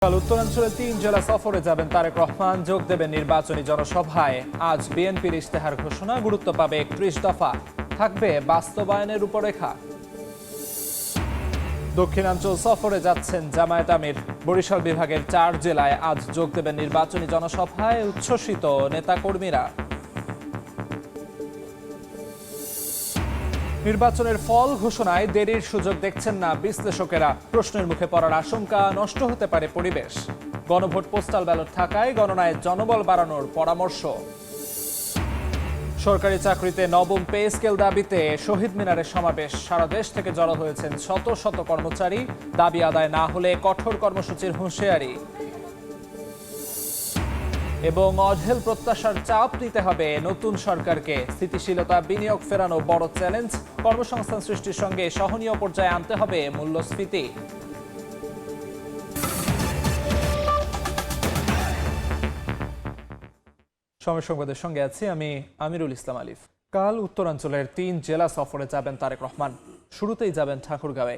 কাল উত্তরাঞ্চলের ৩ জেলা সফরে যাবেন তারেক রহমান, যোগ দেবেন নির্বাচনী জনসভায়। আজ বিএনপির ইশতেহার ঘোষণা, গুরুত্ব পাবে ৩১ দফা, থাকবে বাস্তবায়নের রূপরেখা। দক্ষিণাঞ্চল সফরে যাচ্ছেন জামায়াত আমির, বরিশাল বিভাগের ৪ জেলায় আজ যোগ দেবেন নির্বাচনী জনসভায়। উচ্ছ্বসিত নেতাকর্মীরা। নির্বাচনের ফল ঘোষণায় দেরির সুযোগ দেখছেন না বিশ্লেষকেরা। প্রশ্নের মুখে পড়ার আশঙ্কা, নষ্ট হতে পারে পরিবেশ। গণভোট পোস্টাল ব্যালট থাকায় গণনায় জনবল বাড়ানোর পরামর্শ। সরকারি চাকরিতে নবম পে স্কেল দাবিতে শহীদ মিনারের সমাবেশ। সারা দেশ থেকে জড়ো হয়েছেন শত শত কর্মচারী। দাবি আদায় না হলে কঠোর কর্মসূচির হুঁশিয়ারি। এবং অঢেল প্রত্যাশার চাপ নিতে হবে নতুন সরকারকে। স্থিতিশীলতা, বিনিয়োগ ফেরানো বড় চ্যালেঞ্জ। কর্মসংস্থান সৃষ্টির সঙ্গে সহনীয় পর্যায়ে আনতে হবে মূল্যস্ফীতি। সময় সংবাদের সঙ্গে আছি আমি আমিরুল ইসলাম আলিফ। কাল উত্তরাঞ্চলের ৩ জেলা সফরে যাবেন তারেক রহমান। শুরুতেই যাবেন ঠাকুরগাঁওয়ে।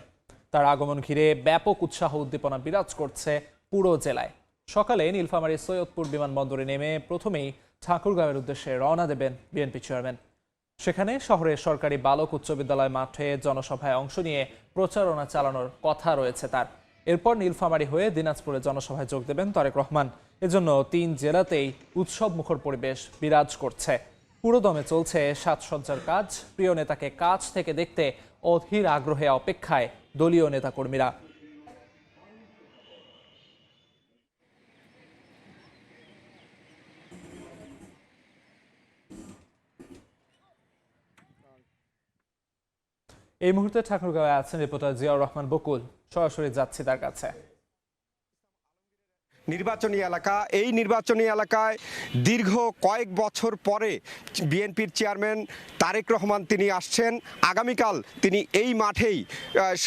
তার আগমন ঘিরে ব্যাপক উৎসাহ উদ্দীপনা বিরাজ করছে পুরো জেলায়। সকালে নীলফামারীর সৈয়দপুর বিমানবন্দরে নেমে প্রথমেই ঠাকুরগাঁওয়ের উদ্দেশ্যে রওনা দেবেন বিএনপি চেয়ারম্যান। সেখানে শহরের সরকারি বালক উচ্চ বিদ্যালয় মাঠে জনসভায় অংশ নিয়ে প্রচারণা চালানোর কথা রয়েছে তার। এরপর নীলফামারী হয়ে দিনাজপুরে জনসভায় যোগ দেবেন তারেক রহমান। এজন্য ৩ জেলাতেই উৎসব মুখর পরিবেশ বিরাজ করছে। পুরোদমে চলছে সাজসজ্জার কাজ। প্রিয় নেতাকে কাছ থেকে দেখতে অধীর আগ্রহে অপেক্ষায় দলীয় নেতাকর্মীরা। এই মুহূর্তে ঠাকুরগাঁওয়ে আছেন রিপোর্টার জিয়াউর রহমান বকুল। সরাসরি যাচ্ছি তার কাছে। নির্বাচনী এলাকা, এই নির্বাচনী এলাকায় দীর্ঘ কয়েক বছর পরে বিএনপির চেয়ারম্যান তারেক রহমান তিনি আসছেন। আগামীকাল তিনি এই মাঠেই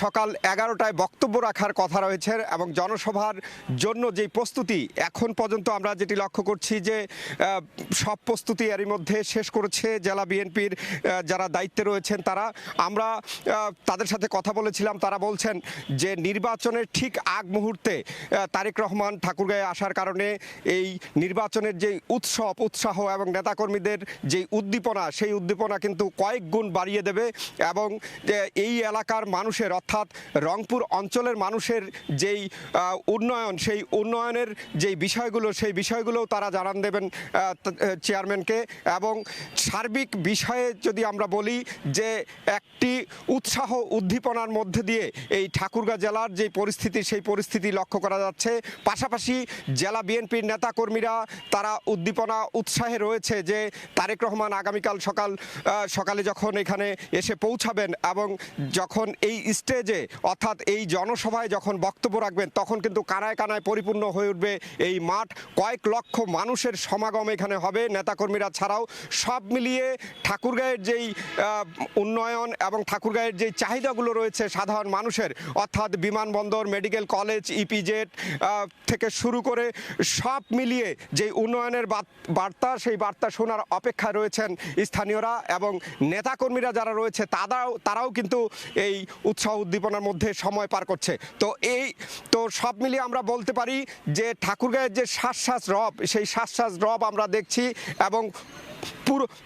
সকাল 11টায় বক্তব্য রাখার কথা রয়েছে এবং জনসভার জন্য যেই প্রস্তুতি এখন পর্যন্ত আমরা যেটি লক্ষ্য করছি যে সব প্রস্তুতি এরই মধ্যে শেষ করেছে জেলা বিএনপির যারা দায়িত্বে রয়েছেন তারা। আমরা তাদের সাথে কথা বলেছিলাম, তারা বলছেন যে নির্বাচনের ঠিক আগ মুহূর্তে তারেক রহমান ঠাকুরগাঁয়ে আসার কারণে এই নির্বাচনের যে উৎসাহ এবং নেতাকর্মীদের যে উদ্দীপনা, সেই উদ্দীপনা কিন্তু কয়েক গুণ বাড়িয়ে দেবে এবং এই এলাকার মানুষের অর্থাৎ রংপুর অঞ্চলের মানুষের যেই উন্নয়ন, সেই উন্নয়নের যেই বিষয়গুলো, সেই বিষয়গুলোও তারা জানান দেবেন চেয়ারম্যানকে। এবং সার্বিক বিষয়ে যদি আমরা বলি যে একটি উৎসাহ উদ্দীপনার মধ্যে দিয়ে এই ঠাকুরগাঁও জেলার যে পরিস্থিতি, সেই পরিস্থিতি লক্ষ্য করা যাচ্ছে। পাশাপাশি জেলা বিএনপির নেতাকর্মীরা তারা উদ্দীপনা উৎসাহে রয়েছে যে তারেক রহমান আগামীকাল সকালে যখন এখানে এসে পৌঁছাবেন এবং যখন এই স্টেজে অর্থাৎ এই জনসভায় যখন বক্তব্য রাখবেন, তখন কিন্তু কানায় কানায় পরিপূর্ণ হয়ে উঠবে এই মাঠ। কয়েক লক্ষ মানুষের সমাগম এখানে হবে নেতাকর্মীরা ছাড়াও। সব মিলিয়ে ঠাকুরগাঁয়ের যেই উন্নয়ন এবং ঠাকুরগাঁয়ের যেই চাহিদাগুলো রয়েছে সাধারণ মানুষের, অর্থাৎ বিমানবন্দর, মেডিকেল কলেজ, ইপিজেড থেকে শুরু করে সব মিলিয়ে যে উন্নয়নের বার্তা, সেই বার্তা শোনার অপেক্ষায় রয়েছেন স্থানীয়রা এবং নেতাকর্মীরা যারা রয়েছে তারাও কিন্তু এই উৎসাহ উদ্দীপনার মধ্যে সময় পার করছে। তো সব মিলিয়ে আমরা বলতে পারি যে ঠাকুরগাঁয়ের যে শ্বাস রব, সেই শ্বাস রব আমরা দেখছি এবং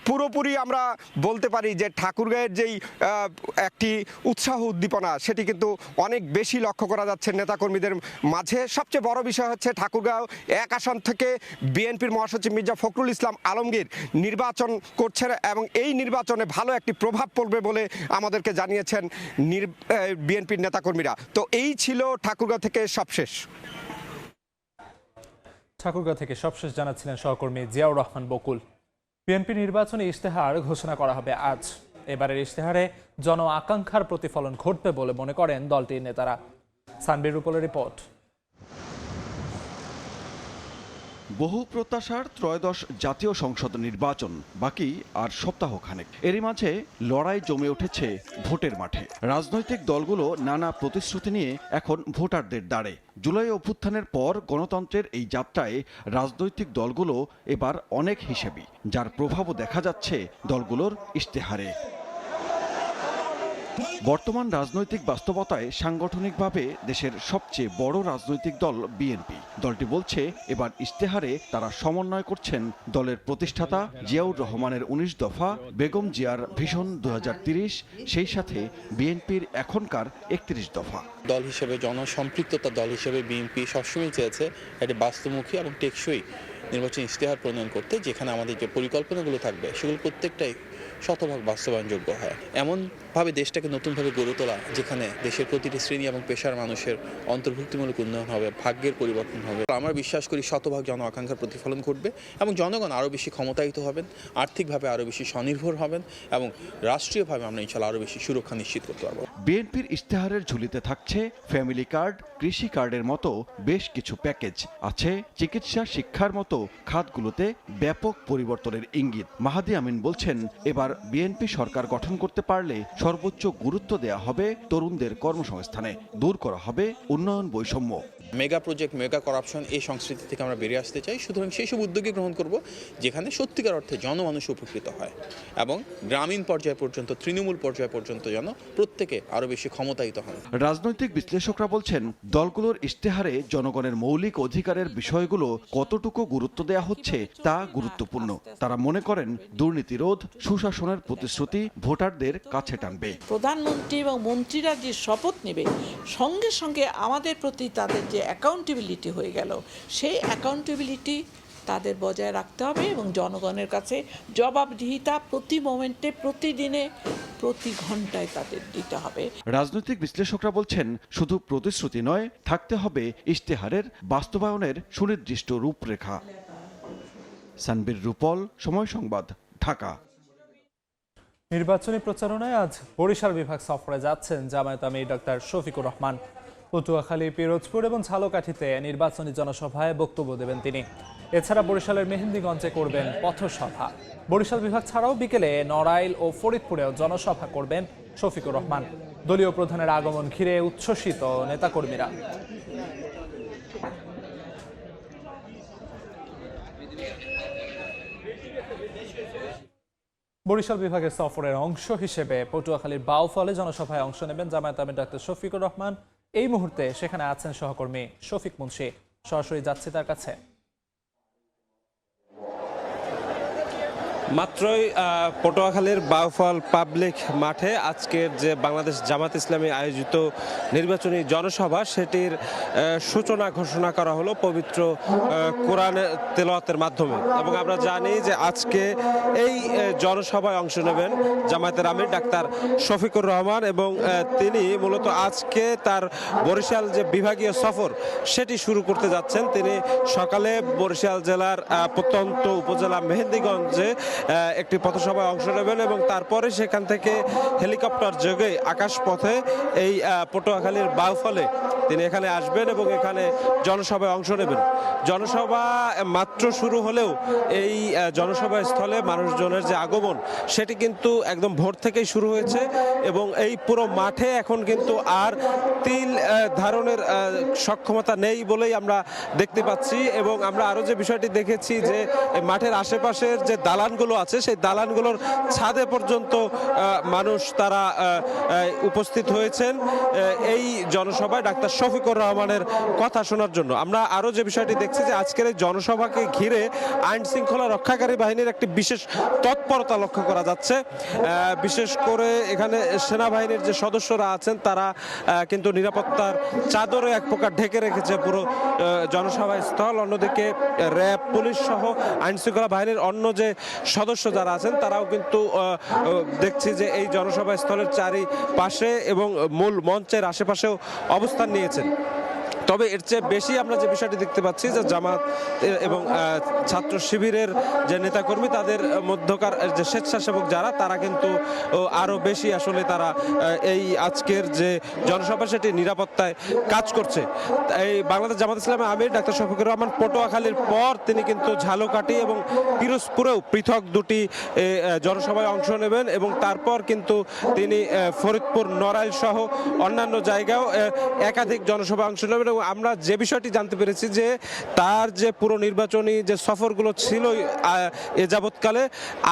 পুরোপুরি আমরা বলতে পারি যে ঠাকুরগাঁয়ের যেই একটি উৎসাহ উদ্দীপনা, সেটি কিন্তু অনেক বেশি লক্ষ্য করা যাচ্ছে নেতাকর্মীদের মাঝে। সবচেয়ে বড় বিষয় হচ্ছে ঠাকুরগাঁও 1 আসন থেকে বিএনপির মহাসচিব মির্জা ফখরুল ইসলাম আলমগীর নির্বাচন করছেন এবং এই নির্বাচনে ভালো একটি প্রভাব পড়বে বলে আমাদেরকে জানিয়েছেন বিএনপির নেতাকর্মীরা। তো এই ছিল ঠাকুরগাঁও থেকে সবশেষ। ঠাকুরগাঁও থেকে সবশেষ জানাচ্ছিলেন সহকর্মী জিয়াউর রহমান বকুল। বিএনপি নির্বাচনী ইশতেহার ঘোষণা করা হবে আজ। এবারের ইশতেহারে জন আকাঙ্ক্ষার প্রতিফলন ঘটবে বলে মনে করেন দলটির নেতারা। সানবির রূপলের রিপোর্ট। বহু প্রত্যাশার ত্রয়োদশ জাতীয় সংসদ নির্বাচন বাকি আর সপ্তাহখানেক। এরই মাঝে লড়াই জমে উঠেছে ভোটের মাঠে। রাজনৈতিক দলগুলো নানা প্রতিশ্রুতি নিয়ে এখন ভোটারদের দ্বারে। জুলাই অভ্যুত্থানের পর গণতন্ত্রের এই যাত্রায় রাজনৈতিক দলগুলো এবার অনেক হিসেবি, যার প্রভাবও দেখা যাচ্ছে দলগুলোর ইশতেহারে। বর্তমান রাজনৈতিক বাস্তবতায় সাংগঠনিকভাবে দেশের সবচেয়ে বড় রাজনৈতিক দল বিএনপি। দলটি বলছে এবার ইশতেহারে তারা সমন্বয় করছেন দলের প্রতিষ্ঠাতা জিয়াউর রহমানের ১৯ দফা, বেগম জিয়ার ভিশন ২০৩০, সেই সাথে বিএনপির এখনকার ৩১ দফা। দল হিসেবে জনসম্পৃক্ততা দল হিসেবে বিএনপি সবসময় চেয়েছে একটি বাস্তবমুখী এবং টেকসই নির্বাচনী ইশতেহার প্রণয়ন করতে, যেখানে আমাদের যে পরিকল্পনাগুলো থাকবে সেগুলো প্রত্যেকটাই শতভাগ বাস্তবায়নযোগ্য হয়। এমনভাবে দেশটাকে নতুনভাবে গড়ে তোলা যেখানে দেশের প্রতিটি শ্রেণী এবং পেশার মানুষের অন্তর্ভুক্তিমূলক উন্নয়ন হবে, ভাগ্যের পরিবর্তন হবে। আমরা বিশ্বাস করি শতভাগ জন আকাঙ্ক্ষার প্রতিফলন ঘটবে এবং জনগণ আরও বেশি ক্ষমতায়িত হবেন, আর্থিকভাবে আরও বেশি স্বনির্ভর হবেন এবং রাষ্ট্রীয়ভাবে আমরা ইনশাআল্লাহ আরও বেশি সুরক্ষা নিশ্চিত করতে পারবো। বিএনপির ইশতেহারের ঝুলিতে থাকছে ফ্যামিলি কার্ড, কৃষি কার্ডের মতো বেশ কিছু প্যাকেজ। আছে চিকিৎসা, শিক্ষার মতো খাতগুলোতে ব্যাপক পরিবর্তনের ইঙ্গিত। মাহাদি আমিন বলছেন, এবার বিএনপি সরকার গঠন করতে পারলে সর্বোচ্চ গুরুত্ব দেয়া হবে তরুণদের কর্মসংস্থানে, দূর করা হবে উন্নয়ন বৈষম্য। মেগা প্রজেক্ট, মেগা করাপশন এই সংস্কৃতি থেকে আমরা বেরিয়ে আসতে চাই। সুতরাং সেই সব উদ্যোগে গ্রহণ করব যেখানে সত্যিকার অর্থে জনমানুষ উপকৃত হয় এবং গ্রামীণ পর্যায় পর্যন্ত, তৃণমূল পর্যায় পর্যন্ত যেন প্রত্যেকে আরও বেশি ক্ষমতায়িত হন। রাজনৈতিক বিশ্লেষকরা বলছেন, দলগুলোর ইশতেহারে জনগণের মৌলিক অধিকারের বিষয়গুলো কতটুকু গুরুত্ব দেয়া হচ্ছে তা গুরুত্বপূর্ণ। তারা মনে করেন দুর্নীতি রোধ, সুশাসনের প্রতিশ্রুতি ভোটারদের কাছে টানবে। প্রধানমন্ত্রী এবং মন্ত্রীরা যে শপথ নেবে, সঙ্গে সঙ্গে আমাদের প্রতি তাদের যে অ্যাকাউন্টেবিলিটি হয়ে গেল, সেই অ্যাকাউন্টেবিলিটি তাদের বজায় রাখতে হবে এবং জনগণের কাছে জবাবদিহিতা প্রতি মোমেন্টে, প্রতিদিনে, প্রতি ঘন্টায় তাদের দিতে হবে। রাজনৈতিক বিশ্লেষকরা বলছেন, শুধু প্রতিশ্রুতি নয়, থাকতে হবে ইশতেহারের বাস্তবায়নের সুনির্দিষ্ট রূপরেখা। সানবীর রূপল, সময় সংবাদ, ঢাকা। নির্বাচনী প্রচারণায় আজ বরিশাল বিভাগ সফরে যাচ্ছেন জামায়াত আমির ডক্টর শফিকুর রহমান। পটুয়াখালী, পিরোজপুর এবং ঝালকাঠিতে নির্বাচনী জনসভায় বক্তব্য দেবেন তিনি। এছাড়া বরিশালের মেহেন্দিগঞ্জে করবেন পথসভা। বরিশাল বিভাগ ছাড়াও বিকেলে নড়াইল ও ফরিদপুরেও জনসভা করবেন শফিকুর রহমান। দলীয় প্রধানের আগমন ঘিরে উচ্ছ্বসিত নেতাকর্মীরা। বরিশাল বিভাগের সফরের অংশ হিসেবে পটুয়াখালীর বাউফলে জনসভায় অংশ নেবেন জামায়াত আমির ডক্টর শফিকুর রহমান। এই মুহূর্তে সেখানে আছেন সহকর্মী শফিক মুন্সি। সরাসরি যাচ্ছি তার কাছে। মাত্রই পটুয়াখালীর বাউফল পাবলিক মাঠে আজকের যে বাংলাদেশ জামাত ইসলামী আয়োজিত নির্বাচনী জনসভা, সেটির সূচনা ঘোষণা করা হলো পবিত্র কোরআন তেলাওয়াতের মাধ্যমে। এবং আমরা জানি যে আজকে এই জনসভায় অংশ নেবেন জামায়াতের আমির ডাক্তার শফিকুর রহমান এবং তিনি মূলত আজকে তার বরিশাল যে বিভাগীয় সফর সেটি শুরু করতে যাচ্ছেন। তিনি সকালে বরিশাল জেলার প্রত্যন্ত উপজেলা মেহেন্দিগঞ্জে একটি পথসভায় অংশ নেবেন এবং তারপরে সেখান থেকে হেলিকপ্টার যোগে আকাশপথে এই পটুয়াখালীর বাউফলে তিনি এখানে আসবেন এবং এখানে জনসভায় অংশ নেবেন। জনসভা মাত্র শুরু হলেও এই জনসভা স্থলে মানুষজনের যে আগমন সেটি কিন্তু একদম ভোর থেকেই শুরু হয়েছে এবং এই পুরো মাঠে এখন কিন্তু আর তিল ধারণের সক্ষমতা নেই বলেই আমরা দেখতে পাচ্ছি। এবং আমরা আরও যে বিষয়টি দেখেছি যে মাঠের আশেপাশের যে দালানগুলো আছে সেই দালানগুলোর ছাদে পর্যন্ত মানুষ তারা উপস্থিত হয়েছেন এই জনসভায় ডাক্তার শফিকুর রহমানের কথা শোনার জন্য। আমরা আরও যে বিষয়টি দেখছি যে আজকের এই জনসভাকে ঘিরে আইন শৃঙ্খলা রক্ষাকারী বাহিনীর একটি বিশেষ তৎপরতা লক্ষ্য করা যাচ্ছে। বিশেষ করে এখানে সেনাবাহিনীর যে সদস্যরা আছেন তারা কিন্তু নিরাপত্তার চাদরে এক প্রকার ঢেকে রেখেছে পুরো জনসভা স্থল। অন্যদিকে র্যাব, পুলিশ সহ আইন শৃঙ্খলা বাহিনীর অন্য যে সদস্য যারা আছেন তারাও কিন্তু দেখছি যে এই জনসভা স্থলের চারিপাশে এবং মূল মঞ্চের আশেপাশেও অবস্থান নিয়েছেন। তবে এর চেয়ে বেশি আমরা যে বিষয়টি দেখতে পাচ্ছি যে জামাত এবং ছাত্র শিবিরের যে নেতাকর্মী তাদের মধ্যকার যে স্বেচ্ছাসেবক যারা তারা কিন্তু আরও বেশি আসলে তারা এই আজকের যে জনসভা সেটি নিরাপত্তায় কাজ করছে। এই বাংলাদেশ জামাত ইসলামের আমির ডাক্তার শফিকুর রহমান পটুয়াখালীর পর তিনি কিন্তু ঝালকাঠি এবং পিরোজপুরেও পৃথক দুটি জনসভায় অংশ নেবেন এবং তারপর কিন্তু তিনি ফরিদপুর, নড়াইল সহ অন্যান্য জায়গায়ও একাধিক জনসভায় অংশ নেবেন। আমরা যে বিষয়টি জানতে পেরেছি যে তার যে পুরো নির্বাচনী যে সফরগুলো ছিল এ যাবৎকালে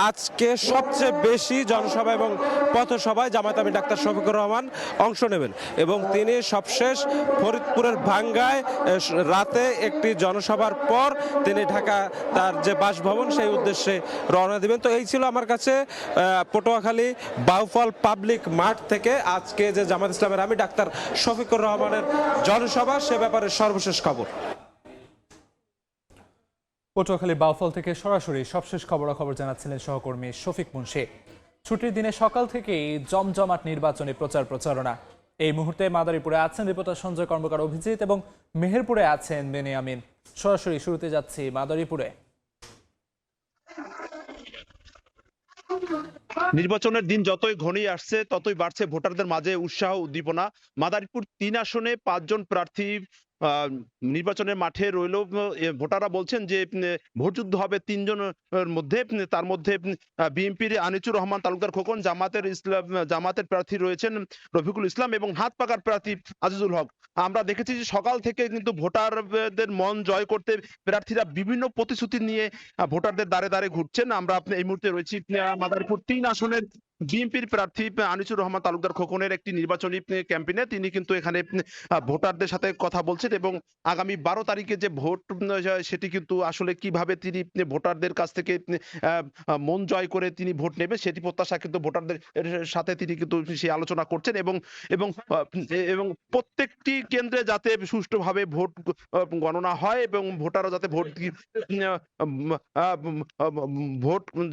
আজকে সবচেয়ে বেশি জনসভা এবং পথসভায় জামায়াত আমির ডাক্তার শফিকুর রহমান অংশ নেবেন এবং তিনি সবশেষ ফরিদপুরের ভাঙ্গায় রাতে একটি জনসভার পর তিনি ঢাকা তার যে বাসভবন সেই উদ্দেশ্যে রওনা দিবেন। তো এই ছিল আমার কাছে পটুয়াখালী বাউফল পাবলিক মাঠ থেকে আজকে যে জামায়াত ইসলামের আমির ডাক্তার শফিকুর রহমানের জনসভা সে ব্যাপারে সর্বশেষ খবর। পটুয়াখালী বাউফল থেকে সরাসরি সবশেষ খবরাখবর জানাচ্ছিলেন সহকর্মী শফিক মুন্সি। ছুটির দিনে সকাল থেকেই জমজমাট নির্বাচনী প্রচারণা। এই মুহূর্তে মাদারীপুরে আছেন রিপোর্টার সঞ্জয় কর্মকার অভিজিৎ এবং মেহেরপুরে আছেন বেনিয়ামিন। সরাসরি শুরুতে যাচ্ছি মাদারীপুরে। নির্বাচনের দিন যতই ঘনিয়ে আসছে ততই বাড়ছে ভোটারদের মাঝে উৎসাহ উদ্দীপনা। মাদারীপুর ৩ আসনে ৫ জন প্রার্থী নির্বাচনের মাঠে রইল। ভোটাররা বলছেন যে ভোটযুদ্ধ হবে ৩ জনের মধ্যে, তার মধ্যে বিএনপির আনিচুর রহমান তালুকদার খোকন, জামাতের প্রার্থী রয়েছেন রফিকুল ইসলাম এবং হাত পাকার প্রার্থী আজিজুল হক। আমরা দেখেছি যে সকাল থেকে কিন্তু ভোটারদের মন জয় করতে প্রার্থীরা বিভিন্ন প্রতিশ্রুতি নিয়ে ভোটারদের দ্বারে দ্বারে ঘুরছেন। আমরা এই মুহূর্তে রয়েছি মাদারীপুর ৩ আসনের বিএনপির প্রার্থী আনিচুর রহমান তালুকদার খোকনের একটি নির্বাচনী ক্যাম্পেইনে। তিনি কিন্তু এখানে ভোটারদের সাথে কথা বলছেন এবং আগামী ১২ তারিখে যে ভোট সেটি কিন্তু আসলে কিভাবে তিনি ভোটারদের কাছ থেকে মন জয় করে তিনি ভোট নেবে সেটি প্রত্যাশা কিন্তু ভোটারদের সাথে তিনি কিন্তু সেই আলোচনা করছেন এবং প্রত্যেকটি কেন্দ্রে যাতে সুষ্ঠুভাবে ভোট গণনা হয় এবং ভোটাররা যাতে ভোট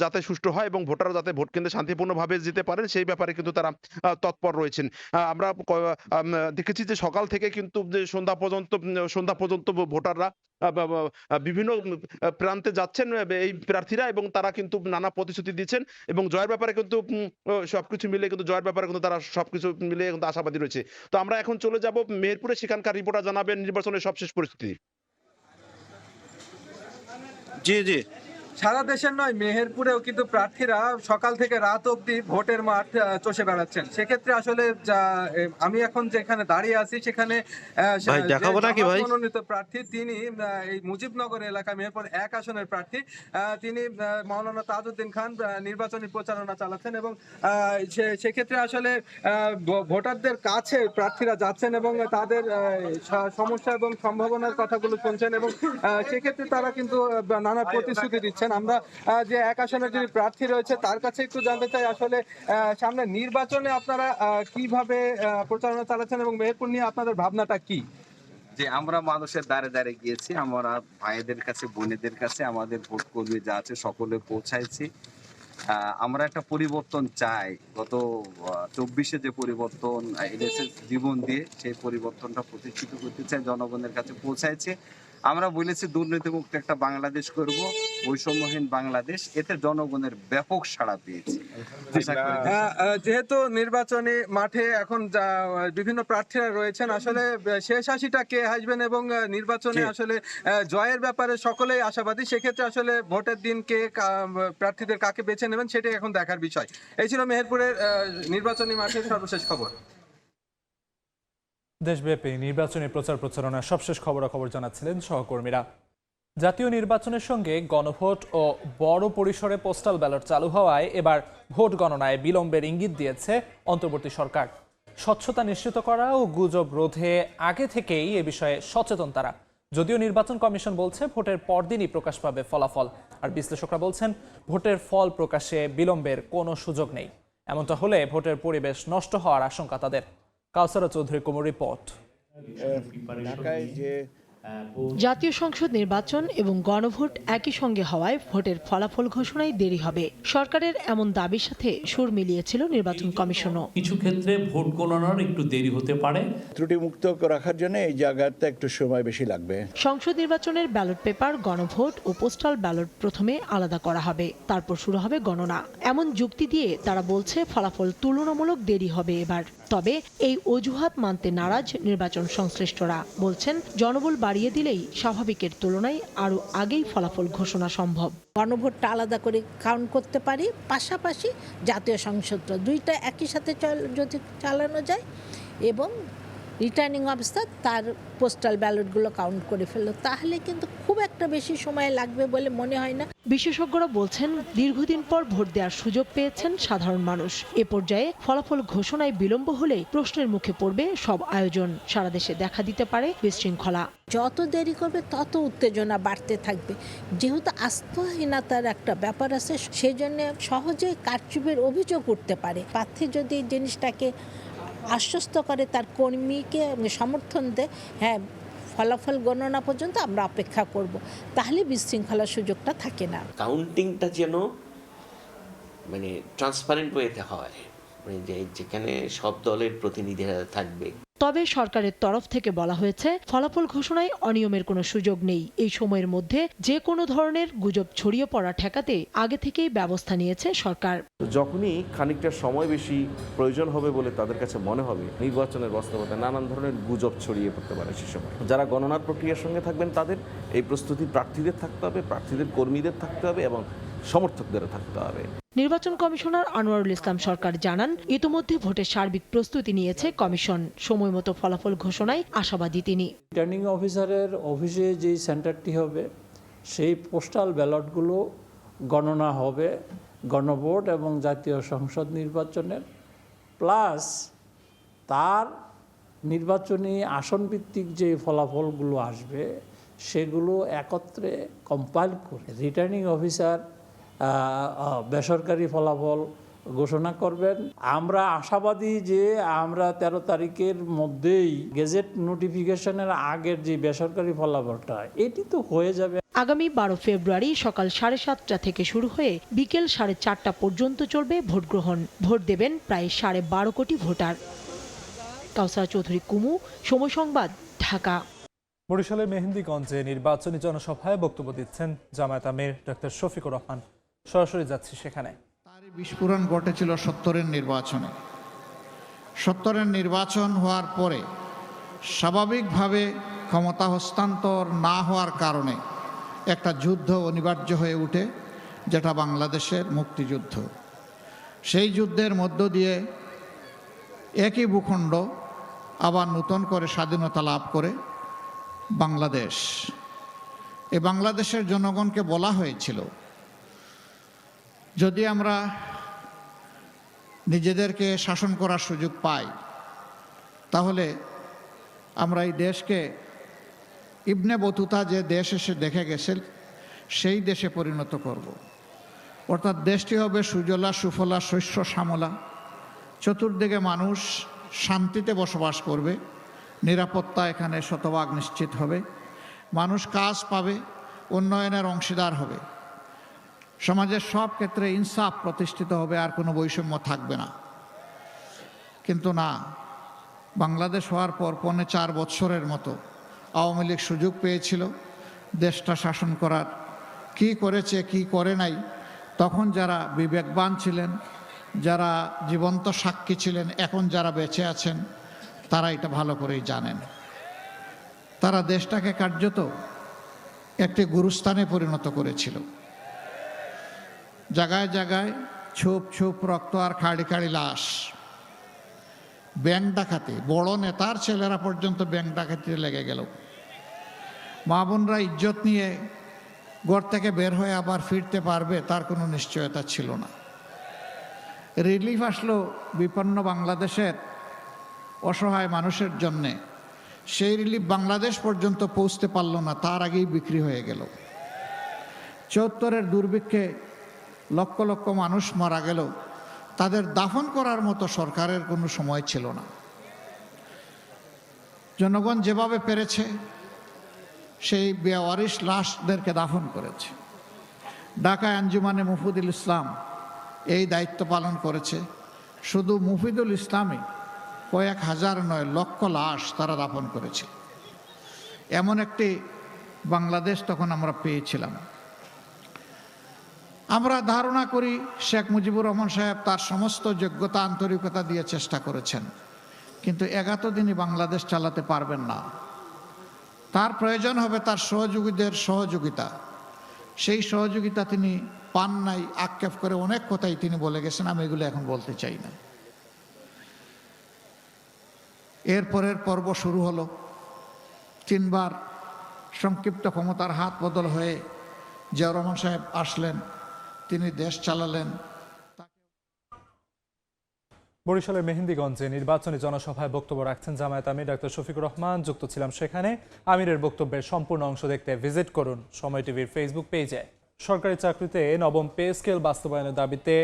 যাতে সুষ্ঠু হয় এবং ভোটাররা যাতে ভোট কেন্দ্রে শান্তিপূর্ণভাবে যেতে পারেন সেই ব্যাপারে কিন্তু তারা তৎপর রয়েছেন। আমরা দেখেছি যে সকাল থেকে কিন্তু সন্ধ্যা পর্যন্ত ভোটাররা বিভিন্ন প্রান্তে যাচ্ছেন এই প্রার্থীরা এবং তারা কিন্তু নানা প্রতিশ্রুতি দিচ্ছেন এবং জয়ের ব্যাপারে কিন্তু সবকিছু মিলে কিন্তু তারা সবকিছু মিলে কিন্তু আশাবাদী রয়েছে। তো আমরা এখন চলে যাব মেহেরপুরে, সেখানকার রিপোর্টার জানাবেন নির্বাচনের সবশেষ পরিস্থিতি। জি সারা দেশের নয়, মেহেরপুরেও কিন্তু প্রার্থীরা সকাল থেকে রাত অবধি ভোটের মাঠ চষে বেড়াচ্ছেন। সেক্ষেত্রে আসলে আমি এখন যেখানে দাঁড়িয়ে আছি সেখানে মনোনীত প্রার্থী তিনি এই মুজিবনগর এলাকা মেহেরপুর ১ আসনের প্রার্থী, তিনি মাওলানা তাজউদ্দিন খান নির্বাচনী প্রচারণা চালাচ্ছেন এবং সেক্ষেত্রে আসলে ভোটারদের কাছে প্রার্থীরা যাচ্ছেন এবং তাদের সমস্যা এবং সম্ভাবনার কথাগুলো শুনছেন এবং সেক্ষেত্রে তারা কিন্তু নানা প্রতিশ্রুতি দিচ্ছেন। আমরা যে ১ আসনের যিনি প্রার্থী রয়েছে তার কাছে একটু জানতে চাই আসলে সামনে নির্বাচনে আপনারা কিভাবে প্রচারণা চালাচ্ছেন এবং মেহেরপুর নিয়ে আপনাদের ভাবনাটা কি? যে আমরা মানুষের দ্বারে দ্বারে গিয়েছি, আমরা ভাইদের কাছে বোনেদের কাছে আমাদের ভোট কর্মী যা আছে সকলে পৌঁছাইছি। আমরা একটা পরিবর্তন চাই। গত ২৪-এ যে পরিবর্তন এনেছে জীবন দিয়ে, সেই পরিবর্তনটা প্রতিষ্ঠিত করতে চাই, জনগণের কাছে পৌঁছাইছে। আমরা বলেছি দুর্নীতিমুক্ত একটা বাংলাদেশ করব, বৈষম্যহীন বাংলাদেশ। এতে জনগণের ব্যাপক সাড়া পেয়েছে। যেহেতু নির্বাচনী মাঠে এখন বিভিন্ন প্রার্থীরা রয়েছেন, আসলে শেষ হাসিটা কে হাসবেন এবং নির্বাচনে আসলে জয়ের ব্যাপারে সকলেই আশাবাদী। সেক্ষেত্রে আসলে ভোটের দিন কে প্রার্থীদের কাকে বেছে নেবেন সেটাই এখন দেখার বিষয়। এই ছিল মেহেরপুরের নির্বাচনী মাঠের সর্বশেষ খবর। দেশব্যাপী নির্বাচনী প্রচারণার সবশেষ খবরাখবর জানাচ্ছিলেন সহকর্মীরা। জাতীয় নির্বাচনের সঙ্গে গণভোট ও বড় পরিসরে পোস্টাল ব্যালট চালু হওয়ায় এবার ভোট গণনায় বিলম্বের ইঙ্গিত দিয়েছে অন্তর্বর্তী সরকার। স্বচ্ছতা নিশ্চিত করা ও গুজব রোধে আগে থেকেই এ বিষয়ে সচেতন তারা। যদিও নির্বাচন কমিশন বলছে ভোটের পরদিনই প্রকাশ পাবে ফলাফল, আর বিশ্লেষকরা বলছেন ভোটের ফল প্রকাশে বিলম্বের কোনো সুযোগ নেই। এমনটা হলে ভোটের পরিবেশ নষ্ট হওয়ার আশঙ্কা তাদের। কাউসারা চৌধুরী কুমুর রিপোর্ট। জাতীয় সংসদ নির্বাচন এবং গণভোট একই সঙ্গে হওয়ায় ভোটের ফলাফল ঘোষণায় দেরি হবে, সরকারের এমন দাবির সাথে সুর মিলিয়েছিল নির্বাচন কমিশনও। কিছু ক্ষেত্রে ভোট গণনার একটু দেরি হতে পারে, ত্রুটিমুক্ত রাখার জন্য এই জায়গাতে একটু সময় বেশি লাগবে। সংসদ নির্বাচনের ব্যালট পেপার, গণভোট ও পোস্টাল ব্যালট প্রথমে আলাদা করা হবে, তারপর শুরু হবে গণনা। এমন যুক্তি দিয়ে তারা বলছে ফলাফল তুলনামূলক দেরি হবে এবার। তবে এই অজুহাত মানতে নারাজ নির্বাচন সংশ্লিষ্টরা, বলছেন জনবল বাড়িয়ে দিলেই স্বাভাবিকের তুলনায় আরও আগেই ফলাফল ঘোষণা সম্ভব। গণভোটটা আলাদা করে কাউন্ট করতে পারি, পাশাপাশি জাতীয় সংসদটা দুইটা একই সাথে যদি চালানো যায় এবং রিটার্নিং অফিসার তার পোস্টাল ব্যালটগুলো কাউন্ট করে ফেললো, তাহলে কিন্তু খুব একটা বেশি সময় লাগবে বলে মনে হয় না। বিশেষজ্ঞরা বলছেন, দীর্ঘদিন পর ভোট দেওয়ার সুযোগ পেয়েছেন সাধারণ মানুষ। এ পর্যায়ে ফলাফল ঘোষণায় বিলম্ব হলে প্রশ্নের মুখে পড়বে সব আয়োজন। সারা দেশে দেখা দিতে পারে বিশৃঙ্খলা। যত দেরি করবে তত উত্তেজনা বাড়তে থাকবে। যেহেতু আস্থাহীনতার একটা ব্যাপার আছে, সেই জন্য সহজে কারচুপির অভিযোগ উঠতে পারে। প্রার্থী যদি জিনিসটাকে আশ্বস্ত করে, তার কর্মীকে সমর্থন দেয়, হ্যাঁ ফলাফল গণনা পর্যন্ত আমরা অপেক্ষা করব, তাহলে বিশৃঙ্খলার সুযোগটা থাকে না। কাউন্টিংটা যেন মানে ট্রান্সপারেন্ট ওয়েতে হয়, মানে যেখানে সব দলের প্রতিনিধিরা থাকবে। তবে সরকারের তরফ থেকে বলা হয়েছে, ফলাফল ঘোষণায় অনিয়মের কোনো সুযোগ নেই। এই সময়ের মধ্যে যে কোনো ধরনের গুজব ছড়িয়ে পড়া ঠেকাতে আগে থেকেই ব্যবস্থা নিয়েছে সরকার। যখনই খানিকটা সময় বেশি প্রয়োজন হবে বলে তাদের কাছে মনে হবে, নির্বাচনের বাস্তবতায় নানান ধরনের গুজব ছড়িয়ে পড়তে পারে। সে সময় যারা গণনার প্রক্রিয়ার সঙ্গে থাকবেন, তাদের এই প্রস্তুতি প্রার্থীদের থাকতে হবে, প্রার্থীদের কর্মীদের থাকতে হবে এবং সমর্থকদেরও থাকতে হবে। নির্বাচন কমিশনার আনোয়ারুল ইসলাম সরকার জানান, ইতোমধ্যে ভোটের সার্বিক প্রস্তুতি নিয়েছে কমিশন। সময়মতো ফলাফল ঘোষণায় আশাবাদী তিনি। রিটার্নিং অফিসারের অফিসে যেই সেন্টারটি হবে, সেই পোস্টাল ব্যালটগুলো গণনা হবে গণভোট এবং জাতীয় সংসদ নির্বাচনের, প্লাস তার নির্বাচনী আসনভিত্তিক যে ফলাফলগুলো আসবে সেগুলো একত্রে কম্পাইল করে রিটার্নিং অফিসার বেসরকারি ফলাফল ঘোষণা করবেন। আমরা আশাবাদী যে আমরা 13 তারিখের মধ্যেই গেজেট নোটিফিকেশনের আগের যে বেসরকারি ফলাফলটা এটি তো হয়ে যাবে। আগামী 12 ফেব্রুয়ারি সকাল 7:30 থেকে শুরু হয়ে বিকেল 4:30 পর্যন্ত চলবে ভোট গ্রহণ। ভোট দেবেন প্রায় 12.5 কোটি ভোটার। কাউসার চৌধুরী কুমু, সময় সংবাদ, ঢাকা। বরিশালের মেহেন্দিগঞ্জে নির্বাচনী জনসভায় বক্তব্য দিচ্ছেন জামায়াত আমির ডক্টর শফিকুর রহমান। সরাসরি যাচ্ছি সেখানে। তারই বিস্ফোরণ ঘটেছিল 70-এর নির্বাচনে। 70-এর নির্বাচন হওয়ার পরে স্বাভাবিকভাবে ক্ষমতা হস্তান্তর না হওয়ার কারণে একটা যুদ্ধ অনিবার্য হয়ে ওঠে, যেটা বাংলাদেশের মুক্তিযুদ্ধ। সেই যুদ্ধের মধ্য দিয়ে একই ভূখণ্ড আবার নতুন করে স্বাধীনতা লাভ করে বাংলাদেশ। এই বাংলাদেশের জনগণকে বলা হয়েছিল, যদি আমরা নিজেদেরকে শাসন করার সুযোগ পাই, তাহলে আমরা এই দেশকে ইবনে বতুতা যে দেশ এসে দেখে গেছে সেই দেশে পরিণত করব। অর্থাৎ দেশটি হবে সুজলা সুফলা শস্য শ্যামলা, চতুর্দিকে মানুষ শান্তিতে বসবাস করবে, নিরাপত্তা এখানে শতভাগ নিশ্চিত হবে, মানুষ কাজ পাবে, উন্নয়নের অংশীদার হবে, সমাজের সব ক্ষেত্রে ইনসাফ প্রতিষ্ঠিত হবে, আর কোনো বৈষম্য থাকবে না। কিন্তু না, বাংলাদেশ হওয়ার পর 4 বছরের মতো আওয়ামী লীগ সুযোগ পেয়েছিল দেশটা শাসন করার। কি করেছে কি করে নাই, তখন যারা বিবেকবান ছিলেন, যারা জীবন্ত সাক্ষী ছিলেন, এখন যারা বেঁচে আছেন, তারা এটা ভালো করেই জানেন। তারা দেশটাকে কার্যত একটি গুরুস্থানে পরিণত করেছিল। জায়গায় জায়গায় ছুপ ছুপ রক্ত আর খাড়ি খাড়ি লাশ। ব্যাংক ডাকাতি, বড় নেতার ছেলেরা পর্যন্ত ব্যাংক ডাকাতিতে লেগে গেল। মা বোনরা ইজ্জত নিয়ে ঘর থেকে বের হয়ে আবার ফিরতে পারবে তার কোনো নিশ্চয়তা ছিল না। রিলিফ আসলো বিপন্ন বাংলাদেশের অসহায় মানুষের জন্যে, সেই রিলিফ বাংলাদেশ পর্যন্ত পৌঁছতে পারল না, তার আগেই বিক্রি হয়ে গেল। 74-এর দুর্ভিক্ষে লক্ষ লক্ষ মানুষ মারা গেল, তাদের দাফন করার মতো সরকারের কোনো সময় ছিল না। জনগণ যেভাবে পেরেছে সেই বেওয়ারিশ লাশদেরকে দাফন করেছে। ঢাকায় আঞ্জুমানে মুফিদুল ইসলাম এই দায়িত্ব পালন করেছে। শুধু মুফিদুল ইসলামই কয়েক হাজার নয়, লক্ষ লাশ তারা দাফন করেছে। এমন একটি বাংলাদেশ তখন আমরা পেয়েছিলাম। আমরা ধারণা করি শেখ মুজিবুর রহমান সাহেব তার সমস্ত যোগ্যতা আন্তরিকতা দিয়ে চেষ্টা করেছেন, কিন্তু 71 দিনই বাংলাদেশ চালাতে পারবেন না। তার প্রয়োজন হবে তার সহযোগীদের সহযোগিতা। সেই সহযোগিতা তিনি পান নাই। আক্ষেপ করে অনেক কথাই তিনি বলে গেছেন, আমি এগুলো এখন বলতে চাই না। এরপরের পর্ব শুরু হলো। 3 বার সংক্ষিপ্ত ক্ষমতার হাত বদল হয়ে জিয়াউর রহমান সাহেব আসলেন, তিনি দেশ চালালেন। বরিশালের মেহেন্দিগঞ্জে নির্বাচনী জনসভায় বক্তব্য রাখছেন জামায়াত আমির ডক্টর শফিকুর রহমান। যুক্ত ছিলাম সেখানে। আমিরের বক্তব্যের সম্পূর্ণ অংশ দেখতে ভিজিট করুন সময় টিভির ফেসবুক পেজে। সরকারি চাকরিতে নবম পে স্কেল বাস্তবায়নের দাবিতে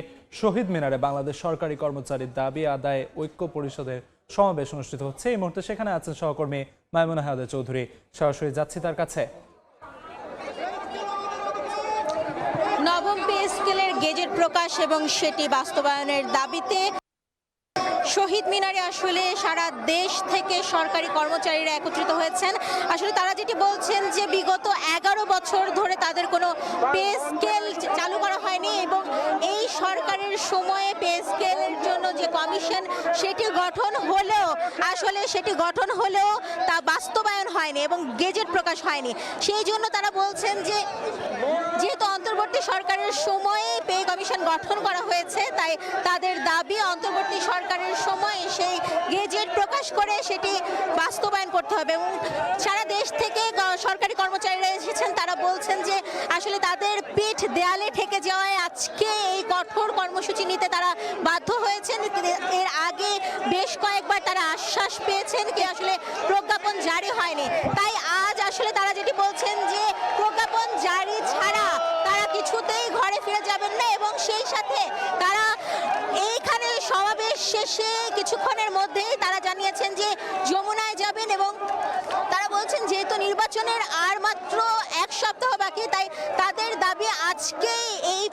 শহীদ মিনারে বাংলাদেশ সরকারি কর্মচারীর দাবি আদায় ঐক্য পরিষদের সমাবেশ অনুষ্ঠিত হচ্ছে। এই মুহূর্তে সেখানে আছেন সহকর্মী মাইমুনা হায়াদা চৌধুরী। সরাসরি যাচ্ছি তার কাছে। নবম পে স্কেলের গেজেট প্রকাশ এবং সেটি বাস্তবায়নের দাবিতে শহীদ মিনারে আসলে সারা দেশ থেকে সরকারি কর্মচারীরা একত্রিত হয়েছেন। আসলে তারা যেটি বলছেন যে বিগত 11 বছর ধরে তাদের কোনো পে স্কেল চালু করা হয়নি এবং এই সরকারের সময়ে পে স্কেলের জন্য যে কমিশন সেটি গঠন হলেও তা বাস্তবায়ন হয়নি এবং গেজেট প্রকাশ হয়নি। সেই জন্য তারা বলছেন যে যেহেতু অন্তর্বর্তী সরকারের সময়ে পে কমিশন গঠন করা হয়েছে, তাই তাদের দাবি অন্তর্বর্তী সরকারের সময় সেই গেজেট প্রকাশ করে সেটি বাস্তবায়ন করতে হবে। এবং সারা দেশ থেকে সরকারি কর্মচারীরা এসেছেন, তারা বলছেন যে আসলে তাদের পিঠ দেয়ালে ঠেকে যাওয়ায় আজকে এই কঠোর কর্মসূচি নিতে তারা বাধ্য হয়েছেন। এর আগে বেশ কয়েকবার তারা আশ্বাস পেয়েছেন কি আসলে প্রজ্ঞাপন জারি হয়নি, তাই আজ আসলে তারা যেটি বলছেন যে প্রজ্ঞাপন জারি ছাড়া তারা কিছুতেই ঘরে ফিরে যাবেন না এবং সেই সাথে তারা এইখানে সমাবেশ শেষে কিছুক্ষণের মধ্যেই তারা জানিয়েছেন যে যমুনায় যাবেন এবং তারা বলছেন যেহেতু নির্বাচনের আর মাত্র 1 সপ্তাহ বাকি, তাই তাদের দাবি আজকে এই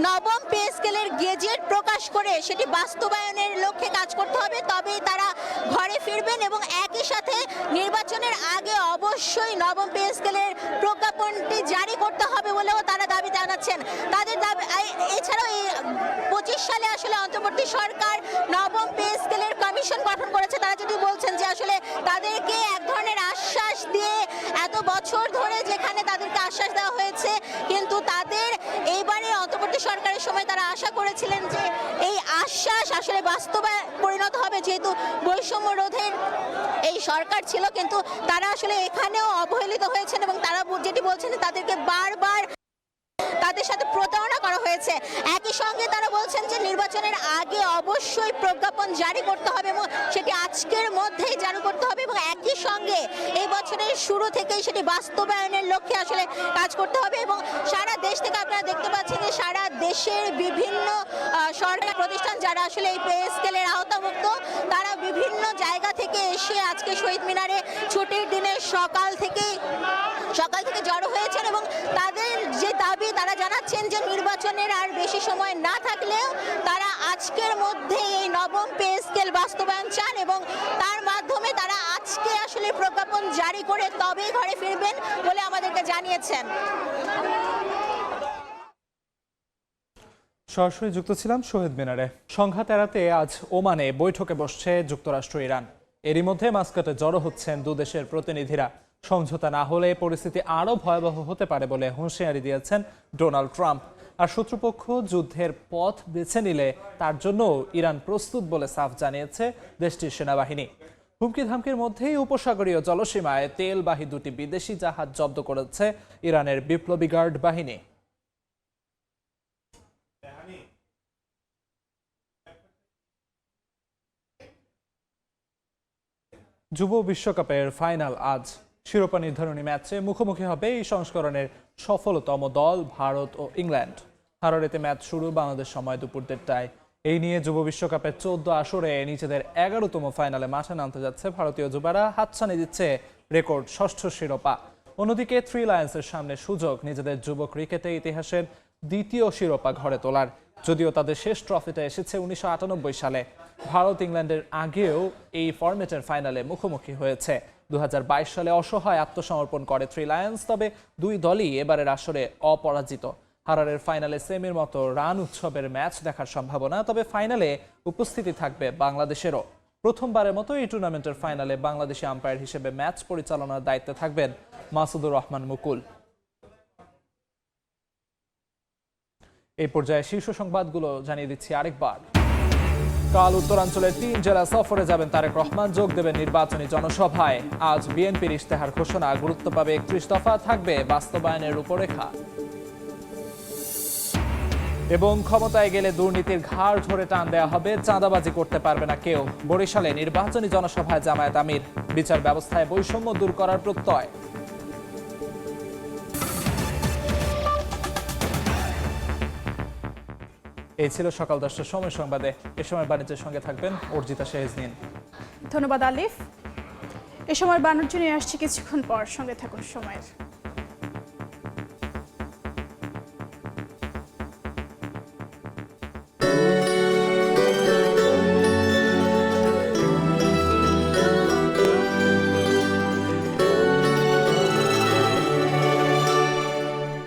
নবম পে স্কেলের গেজেট প্রকাশ করে সেটি বাস্তবায়নের লক্ষ্যে কাজ করতে হবে, তবেই তারা ঘরে ফিরবেন এবং একই সাথে নির্বাচনের আগে অবশ্যই নবম পে স্কেলের প্রজ্ঞাপনটি জারি করতে হবে বলেও তারা দাবি জানাচ্ছেন। তাদের দাবি এছাড়াও এই 25 সালে আসলে অন্তর্বর্তী সরকার নবম পে স্কেলের কমিশন গঠন করেছে। তারা যদি বলছেন যে আসলে তাদেরকে এক ধরনের আশ্বাস দিয়ে এত বছর ধরে যেখানে তাদেরকে আশ্বাস দেওয়া হয়েছে, কিন্তু তাদের এইবারে অন্তর্বর্তী সরকারের সময় তারা আশা করেছিলেন যে এই আশ্বাস আসলে বাস্তবে পরিণত হবে, যেহেতু বৈষম্য রোধের এই সরকার ছিল, কিন্তু তারা আসলে এখানেও অবহেলিত হয়েছেন এবং তারা যেটি বলছেন তাদেরকে বারবার তাদের সাথে প্রতারণা করা হয়েছে। একই সঙ্গে তারা বলছেন যে নির্বাচনের আগে অবশ্যই প্রজ্ঞাপন জারি করতে হবে এবং সেটি আজকের মধ্যেই জারি করতে হবে এবং একই সঙ্গে এই বছরের শুরু থেকেই সেটি বাস্তবায়নের লক্ষ্যে আসলে কাজ করতে হবে। এবং সারা দেশ থেকে আপনারা দেখতে পাচ্ছেন যে সারা দেশের বিভিন্ন সরকারি প্রতিষ্ঠান যারা আসলে এই পে স্কেলের আওতামুক্ত, তারা বিভিন্ন জায়গা থেকে এসে আজকে শহীদ মিনারে ছুটির দিনে সকাল থেকে জড়ো হয়েছেন এবং তাদের যে দাবি তারা জানাচ্ছেন যে নির্বাচনের আর বেশি সময় না থাকলেও তারা আজকের মধ্যে এই নবম পে স্কেল বাস্তবায়ন চান এবং তার মাধ্যমে তারা আজকে আসলে প্রজ্ঞাপন জারি করে তবেই ঘরে ফিরবেন বলে আমাদেরকে জানিয়েছেন। সরাসরি যুক্ত ছিলাম শহীদ মিনারে। সংঘাত এড়াতে আজ ওমানে বৈঠকে বসছে যুক্তরাষ্ট্র ইরান। এরই মধ্যে মাস্কাটে জড়ো হচ্ছেন দুদেশের প্রতিনিধিরা। সমঝোতা না হলে পরিস্থিতি আরও ভয়াবহ হতে পারে বলে হুঁশিয়ারি দিয়েছেন ডোনাল্ড ট্রাম্প। আর শত্রুপক্ষ যুদ্ধের পথ বেছে নিলে তার জন্য ইরান প্রস্তুত বলে সাফ জানিয়েছে দেশটির সেনাবাহিনী। হুমকি ধামকির মধ্যেই উপসাগরীয় জলসীমায় তেলবাহী 2টি বিদেশি জাহাজ জব্দ করেছে ইরানের বিপ্লবী গার্ড বাহিনী। যুব বিশ্বকাপের ফাইনাল আজ। শিরোপা নির্ধারণী ম্যাচে মুখোমুখি হবে এই সংস্করণের সফলতম দল ভারত ও ইংল্যান্ড। হারারেতে ম্যাচ শুরু বাংলাদেশ সময় দুপুর 1টায়। এই নিয়ে যুব বিশ্বকাপের 14 আসরে নিজেদের 11তম ফাইনালে মাঠে নামতে যাচ্ছে ভারতীয় যুবারা। হাতছানি দিচ্ছে রেকর্ড 6ষ্ঠ শিরোপা। অন্যদিকে থ্রি লায়ন্সের সামনে সুযোগ নিজেদের যুব ক্রিকেটে ইতিহাসের 2য় শিরোপা ঘরে তোলার। যদিও তাদের শেষ ট্রফিটা এসেছে 1998 সালে। ভারত ইংল্যান্ডের আগেও এই ফরম্যাটের ফাইনালে মুখোমুখি হয়েছে। 2022 সালে অসহায় আত্মসমর্পণ করে থ্রি লায়ন্স, তবে দুই দলই এবারের আসরে অপরাজিত। হারারের ফাইনালে সেমির মতো রান উৎসবের ম্যাচ দেখার সম্ভাবনা, তবে ফাইনালে উপস্থিতি থাকবে বাংলাদেশেরও। প্রথমবারের মতো এই টুর্নামেন্টের ফাইনালে বাংলাদেশি আম্পায়ার হিসেবে ম্যাচ পরিচালনার দায়িত্বে থাকবেন মাসুদুর রহমান মুকুল। এই পর্যায়ে শীর্ষ সংবাদগুলো জানিয়ে দিচ্ছি আরেকবার। কাল উত্তরাঞ্চলের 3 জেলা সফরে যাবেন তারেক রহমান, যোগ দেবেন নির্বাচনী জনসভায়। আজ বিএনপির ইশতেহার ঘোষণা, গুরুত্ব পাবে 31 দফা, থাকবে বাস্তবায়নের রূপরেখা। এবং ক্ষমতায় গেলে দুর্নীতির ঘাড় ধরে টান দেওয়া হবে, চাঁদাবাজি করতে পারবে না কেউ। বরিশালে নির্বাচনী জনসভায় জামায়াত আমির, বিচার ব্যবস্থায় বৈষম্য দূর করার প্রত্যয়। এই ছিল সকাল 10টার সময় সংবাদে। এ সময় বাণিজ্যের সঙ্গে থাকবেন অর্জিতা শেহজনীন। ধন্যবাদ আলিফ। এ সময় বাণিজ্য নিয়ে আসছি কিছুক্ষণ পর, সঙ্গে থাকুন সময়ের।